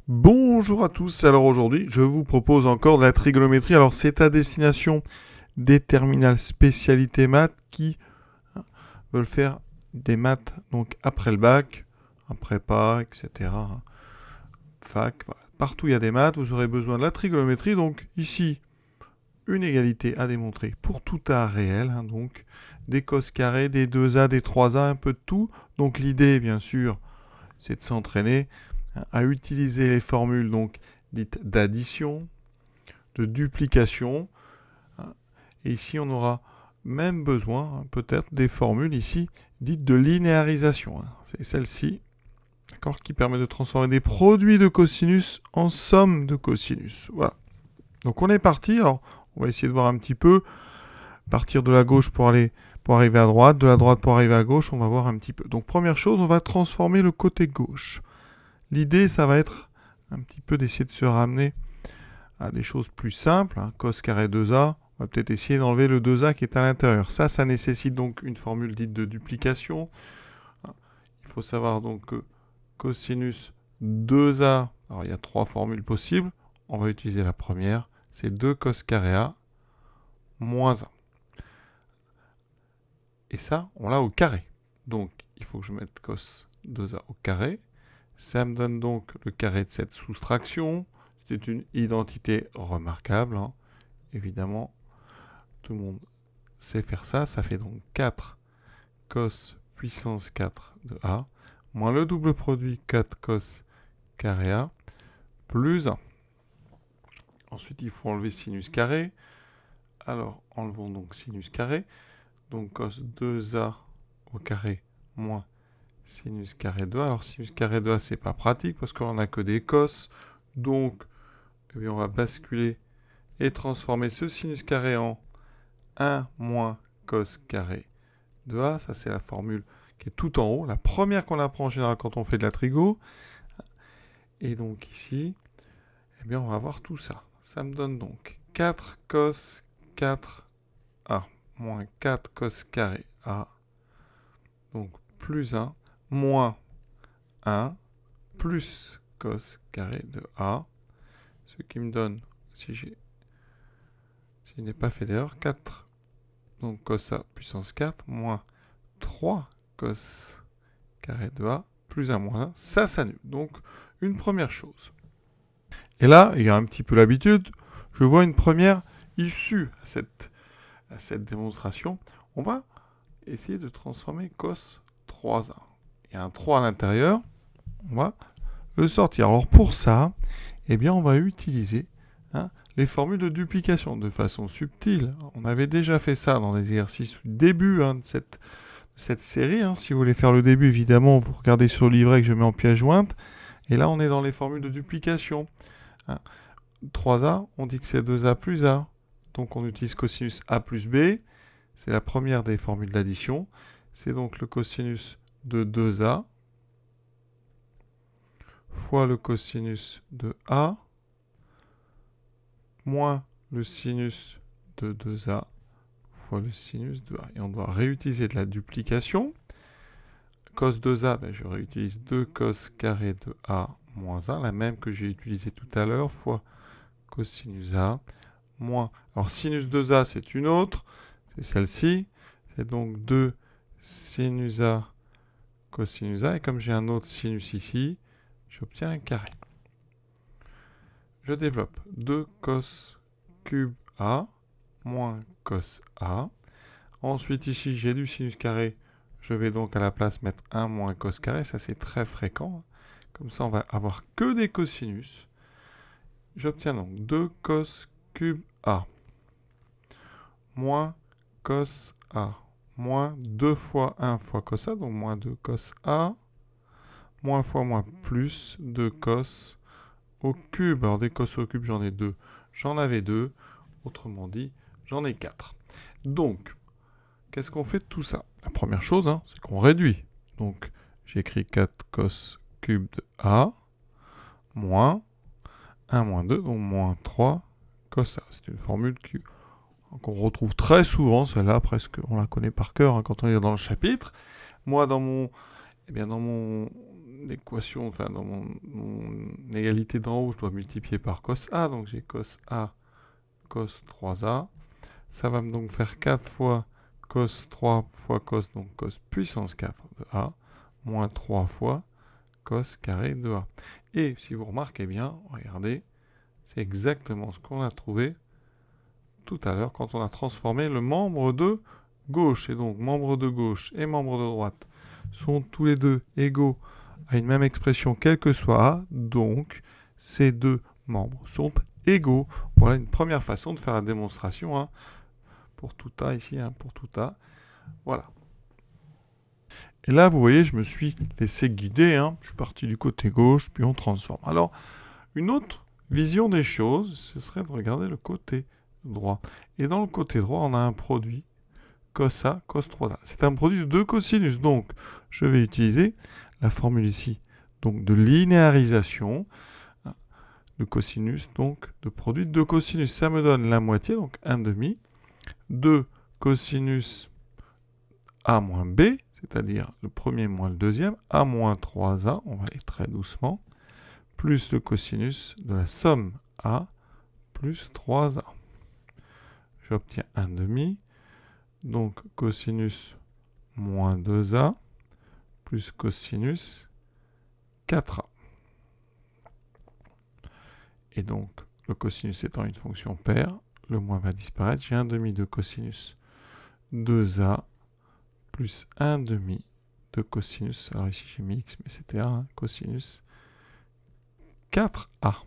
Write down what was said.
Bonjour à tous, alors aujourd'hui je vous propose encore de la trigonométrie. Alors c'est à destination des terminales spécialité maths qui veulent faire des maths donc après le bac, un prépa, etc. Fac, voilà. Partout il y a des maths, vous aurez besoin de la trigonométrie. Donc ici, une égalité à démontrer pour tout A réel, donc des cos carrés, des 2A, des 3A, un peu de tout. Donc l'idée bien sûr c'est de s'entraîner à utiliser les formules donc dites d'addition, de duplication. Et ici, on aura même besoin peut-être des formules ici dites de linéarisation. C'est celle-ci, d'accord, qui permet de transformer des produits de cosinus en somme de cosinus. Voilà. Donc on est parti. Alors on va essayer de voir un petit peu, partir de la gauche pour arriver à droite, de la droite pour arriver à gauche. On va voir un petit peu. Donc première chose, on va transformer le côté gauche. L'idée, ça va être un petit peu d'essayer de se ramener à des choses plus simples. Cos carré 2a, on va peut-être essayer d'enlever le 2a qui est à l'intérieur. Ça nécessite donc une formule dite de duplication. Il faut savoir donc que cosinus 2a, alors il y a trois formules possibles. On va utiliser la première, c'est 2 cos carré a moins 1. Et ça, on l'a au carré. Donc, il faut que je mette cos 2a au carré. Ça me donne donc le carré de cette soustraction. C'est une identité remarquable. Évidemment, tout le monde sait faire ça. Ça fait donc 4 cos puissance 4 de a, moins le double produit 4 cos carré a, plus 1. Ensuite, il faut enlever sinus carré. Alors, enlevons donc sinus carré. Donc, cos 2a au carré moins sinus carré de a. Alors, sinus carré de a, c'est pas pratique parce qu'on n'a que des cos. Donc, eh bien, on va basculer et transformer ce sinus carré en 1 moins cos carré de a. Ça, c'est la formule qui est tout en haut. La première qu'on apprend en général quand on fait de la trigo. Et donc ici, eh bien, on va avoir tout ça. Ça me donne donc 4 cos 4a moins 4 cos carré a. Donc plus 1 moins 1 plus cos carré de a. Ce qui me donne, si je n'ai pas fait d'erreur, 4 donc cos a puissance 4 moins 3 cos carré de a plus 1 moins 1, ça s'annule. Donc une première chose. Et là, il y a un petit peu l'habitude, je vois une première issue à cette démonstration. On va essayer de transformer cos 3a. Il y a un 3 à l'intérieur, on va le sortir. Alors pour ça, eh bien, on va utiliser les formules de duplication de façon subtile. On avait déjà fait ça dans les exercices du début de cette série. Si vous voulez faire le début, évidemment, vous regardez sur le livret que je mets en pièce jointe. Et là, on est dans les formules de duplication. 3a, on dit que c'est 2a plus a. Donc on utilise cosinus a plus b. C'est la première des formules d'addition. C'est donc le cosinus de 2a fois le cosinus de a moins le sinus de 2a fois le sinus de a. Et on doit réutiliser de la duplication. Cos 2a, je réutilise 2 cos carré de a moins 1, la même que j'ai utilisée tout à l'heure, fois cosinus a, moins... Alors sinus 2a, c'est une autre, c'est celle-ci. C'est donc 2 sinus a cosinus a. Et comme j'ai un autre sinus ici, j'obtiens un carré. Je développe 2 cos cube a moins cos a. Ensuite, ici, j'ai du sinus carré. Je vais donc à la place mettre 1 moins cos carré. Ça, c'est très fréquent. Comme ça, on va avoir que des cosinus. J'obtiens donc 2 cos cube a moins cos a moins 2 fois 1 fois cos a, donc moins 2 cos a, moins fois moins plus 2 cos au cube. Alors des cos au cube, j'en ai 2. J'en avais 2. Autrement dit, j'en ai 4. Donc, qu'est-ce qu'on fait de tout ça? La première chose, c'est qu'on réduit. Donc, j'écris 4 cos cube de a moins 1 moins 2, donc moins 3 cos a. C'est une formule qu'on retrouve très souvent, celle-là, presque, on la connaît par cœur quand on est dans le chapitre. Moi, dans mon équation, enfin dans mon égalité d'en haut, je dois multiplier par cos A, donc j'ai cos A, cos 3A. Ça va me donc faire 4 fois cos 3 fois cos, donc cos puissance 4 de A, moins 3 fois cos carré de A. Et si vous remarquez bien, regardez, c'est exactement ce qu'on a trouvé tout à l'heure quand on a transformé le membre de gauche. Et donc, membre de gauche et membre de droite sont tous les deux égaux à une même expression, quelle que soit A. Donc, ces deux membres sont égaux. Voilà une première façon de faire la démonstration, hein, pour tout A ici, hein, pour tout A. Voilà. Et là, vous voyez, je me suis laissé guider. Hein. Je suis parti du côté gauche, puis on transforme. Alors, une autre vision des choses, ce serait de regarder le côté droit. Et dans le côté droit, on a un produit cos A, cos 3A. C'est un produit de deux cosinus. Donc, je vais utiliser la formule ici donc de linéarisation de cosinus, donc de produit de deux cosinus. Ça me donne la moitié, donc 1/2, de cosinus A moins B, c'est-à-dire le premier moins le deuxième, A moins 3A, on va aller très doucement, plus le cosinus de la somme A plus 3A. J'obtiens 1/2, donc cosinus moins 2A, plus cosinus 4A. Et donc, le cosinus étant une fonction paire, le moins va disparaître. J'ai 1/2 de cosinus 2A plus 1/2 de cosinus, alors ici j'ai mis x, mais c'était A, hein, cosinus 4A.